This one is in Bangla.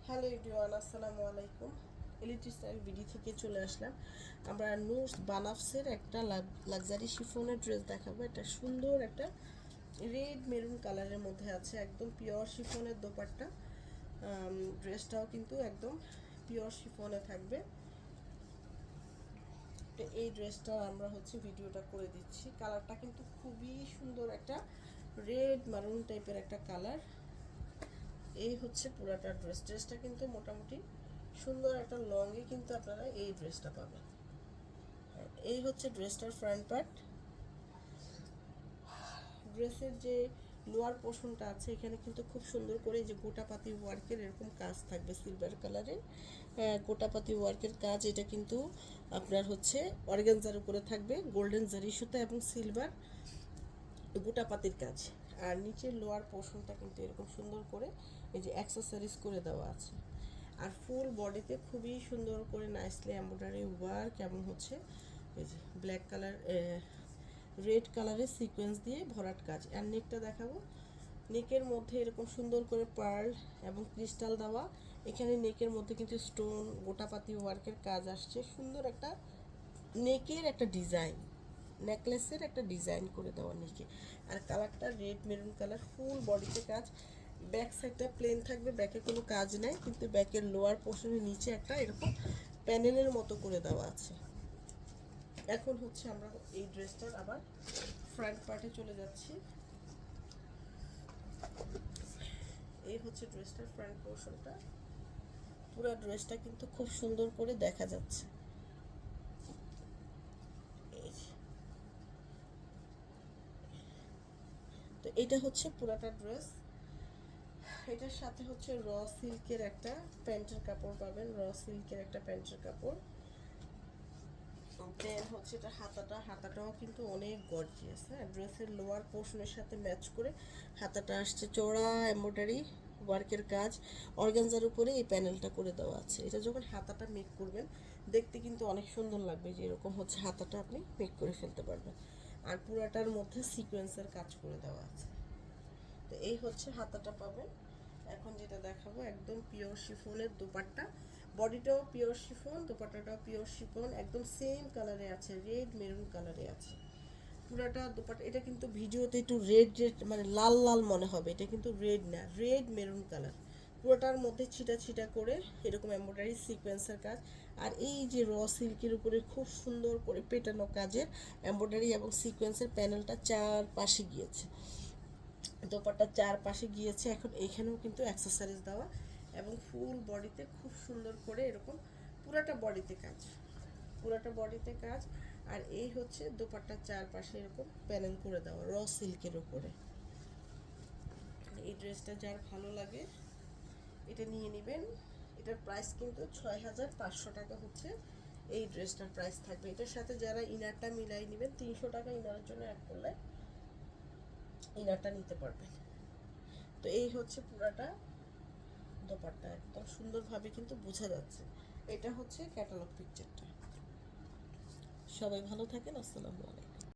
হ্যালো এভরিওয়ান, আসসালামু আলাইকুম। এলিটি স্টাইল ভিডিও থেকে চলে আসলাম। আমরা নূর বানাফসের একটা লাক্সারি শিফনের ড্রেস দেখাবো। এটা সুন্দর একটা রেড মেরুন কালারের মধ্যে আছে, একদম পিওর শিফনের দোপাট্টা। ড্রেসটাও কিন্তু একদম পিওর শিফনে থাকবে। তো এই ড্রেসটা আমরা ভিডিওটা করে দিচ্ছি। কালারটা কিন্তু খুবই সুন্দর, একটা রেড মারুন টাইপের একটা কালার। এই পুরাটা ড্রেসটা কিন্তু মোটামুটি সুন্দর একটা লংয়ে কিন্তু আপনারা এই ড্রেসটা পাবেন। এই ড্রেসটার ফ্রন্ট পার্ট। ড্রেসের যে লোয়ার পোর্শনটা আছে এখানে কিন্তু খুব সুন্দর করে যে গোটাপাতি ওয়ার্কের এরকম কাজ থাকবে, সিলভার কালারের গোটাপাতি ওয়ার্কের কাজ। এটা কিন্তু আপনার অর্গানজার উপরে থাকবে, গোল্ডেন জারি সুতা এবং সিলভার গোটাপাতির কাজ। আর নিচের লোয়ার পোর্শনটা কিন্তু এরকম সুন্দর করে এই যে অ্যাক্সেসরিজ করে দেওয়া আছে। আর ফুল বডিতে খুবই সুন্দর করে নাইসলি এমব্রয়ডারি ওয়ার্ক এবং এই যে ব্ল্যাক কালার রেড কালারের সিকোয়েন্স দিয়ে ভরাট কাজ। আর নেকটা দেখাবো। নেকের মধ্যে এরকম সুন্দর করে পার্ল এবং ক্রিস্টাল দেওয়া। এখানে নেকের মধ্যে কিন্তু স্টোন গোটাপাতি ওয়ার্কের কাজ আসছে। সুন্দর একটা নেকের একটা ডিজাইন, নেকলেসের একটা ডিজাইন করে দেওয়া নেকে। আর কালারটা রেড মেরুন কালার, ফুল বডিতে কাজ। ব্যাক সাইডটা প্লেন থাকবে, ব্যাকে কোনো কাজ নেই, কিন্তু ব্যাকের লোয়ার পোর্শনের নিচে একটা এরকম প্যানেলের মতো করে দেওয়া আছে। এখন আমরা এই ড্রেসটার আবার ফ্রন্ট পার্টে চলে যাচ্ছি। এই ড্রেসটার ফ্রন্ট পোর্শনটা। পুরো ড্রেসটা কিন্তু খুব সুন্দর করে দেখা যাচ্ছে। তো এটা পুরাটা ড্রেস। এটার সাথে র সিল্কের একটা প্যান্টের কাপড় পাবেন, র সিল্কের একটা প্যান্টের কাপড়। দেন এটা হাতাটাও কিন্তু অনেক গর্জিয়াস। হ্যাঁ, ড্রেসের লোয়ার পোর্শনের সাথে ম্যাচ করে হাতাটা আসছে চওড়া এমব্রয়ডারি ওয়ার্কের কাজ। অর্গানজার উপরে এই প্যানেলটা করে দেওয়া আছে। এটা যখন হাতাটা মেক করবেন দেখতে কিন্তু অনেক সুন্দর লাগবে, যে এরকম হাতাটা আপনি মেক করে ফেলতে পারবেন। আর পুরাটার মধ্যে সিকোয়েন্সের কাজ করে দেওয়া আছে। তো এই হাতাটা পাবেন। এখন যেটা দেখাবো একদম পিওর শিফনের দোপাট্টা। বডিটাও পিওর শিফন, দোপাট্টাটাও পিওর শিফন, একদম সেম কালারে আছে, রেড মেরুন কালারে আছে পুরাটা দোপাট্টা। এটা কিন্তু ভিডিওতে একটু রেড রেড মানে লাল লাল মনে হবে, এটা কিন্তু রেড না, রেড মেরুন কালার। পুরোটার মধ্যে ছিটা ছিটা করে এরকম এমব্রয়ডারি সিকোয়েন্সের কাজ। আর এই যে র সিল্কের উপরে খুব সুন্দর করে পেটানো কাজের এমব্রয়ডারি এবং সিকোয়েন্সের প্যানেলটা চারপাশে গিয়েছে, দোপাট্টার চারপাশে গিয়েছে। এখন এইখানেও কিন্তু অ্যাক্সেসরিজ দেওয়া এবং ফুল বডিতে খুব সুন্দর করে এরকম পুরাটা বডিতে কাজ, পুরাটা বডিতে কাজ। আর এই দোপাট্টার চারপাশে এরকম প্যানেল করে দেওয়া র সিল্কের উপরে। এই ড্রেসটা যার ভালো লাগে এটা নিয়ে নেবেন। এটার প্রাইস কিন্তু ৬,৫০০ টাকা এই ড্রেসটার প্রাইস থাকবে। এটার সাথে যারা ইনারটা মিলাই নেবেন ৩০০ টাকা ইনারের জন্য অ্যাড করলে ইনারটা নিতে পারবেন। তো এই পুরাটা দোপাট্টা, একদম সুন্দরভাবে কিন্তু বোঝা যাচ্ছে। এটা ক্যাটালগ পিকচারটা। সবাই ভালো থাকেন, আসসালামু আলাইকুম।